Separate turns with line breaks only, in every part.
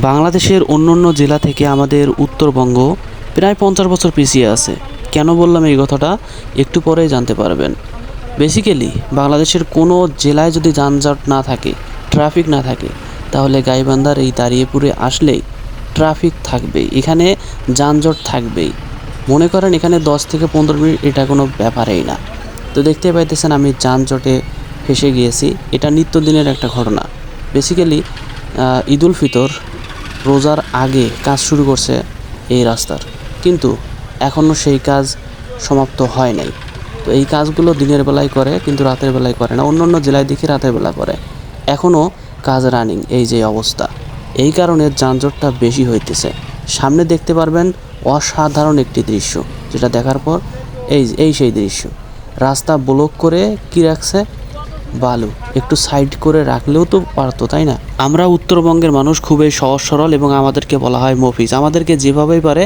বাংলাদেশের অন্যান্য জেলা থেকে আমাদের উত্তরবঙ্গ প্রায় 50 বছর পিছিয়ে আছে। কেন বললাম এই কথাটা একটু পরেই জানতে পারবেন। বেসিক্যালি বাংলাদেশের কোনো জেলায় যদি যানজট না থাকে, ট্রাফিক না থাকে, তাহলে গাইবান্ধার এই দাঁড়িয়েপুরে আসলেই ট্রাফিক থাকবেই, এখানে যানজট থাকবেই। মনে করেন এখানে 10 থেকে 15 মিনিট এটা কোনো ব্যাপারই না। তো দেখতে পাইতেছেন আমি যানজটে ফেসে গিয়েছি। এটা নিত্যদিনের একটা ঘটনা। বেসিক্যালি ঈদুল ফিতর রোজার আগে কাজ শুরু করছে এই রাস্তার, কিন্তু এখনও সেই কাজ সমাপ্ত হয় নাই। তো এই কাজগুলো দিনের বেলায় করে, কিন্তু রাতের বেলায় করে না। অন্য অন্য জেলায় দেখি রাতের বেলা করে, এখনও কাজ রানিং। এই যে অবস্থা, এই কারণে যানজটটা বেশি হইতেছে। সামনে দেখতে পারবেন অসাধারণ একটি দৃশ্য, যেটা দেখার পর এই সেই দৃশ্য। রাস্তা ব্লক করে কি রাখছে, বালু একটু সাইড করে রাখলেও তো পারতো, তাই না? আমরা উত্তরবঙ্গের মানুষ খুবই সহজ সরল এবং আমাদেরকে বলা হয় মফিজ। আমাদেরকে যেভাবেই পারে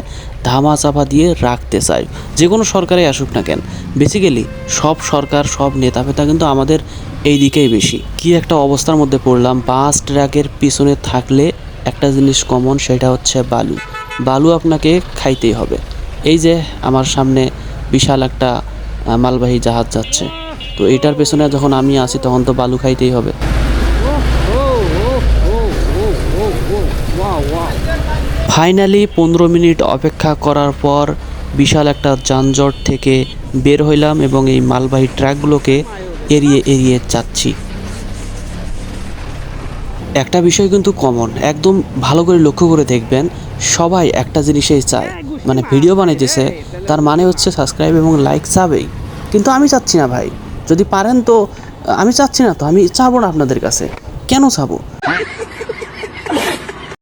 ধামা চাপা দিয়ে রাখতে চায়, যে কোনো সরকারে আসুক না কেন। বেসিক্যালি সব সরকার, সব নেতা ফেতা কিন্তু আমাদের এই দিকেই বেশি। কি একটা অবস্থার মধ্যে পড়লাম। বাস ট্রাকের পিছনে থাকলে একটা জিনিস কমন, সেটা হচ্ছে বালু। বালু আপনাকে খাইতেই হবে। এই যে আমার সামনে বিশাল একটা মালবাহী জাহাজ যাচ্ছে, তো এটার পেছনে যখন আমি আসি তখন তো বালু খাইতেই হবে। ফাইনালি 15 মিনিট অপেক্ষা করার পর বিশাল একটা যানজট থেকে বের হইলাম এবং এই মালবাহী ট্রাকগুলোকে এড়িয়ে এড়িয়ে যাচ্ছি। একটা বিষয় কিন্তু কমন, একদম ভালো করে লক্ষ্য করে দেখবেন, সবাই একটা জিনিসই চায়, মানে ভিডিও বানাইতেছে তার মানে হচ্ছে সাবস্ক্রাইব এবং লাইক চাবেই। কিন্তু আমি চাচ্ছি না ভাই, যদি পারেন তো। আমি চাচ্ছি না, তো আমি চাবো না আপনাদের কাছে। কেন চাবো?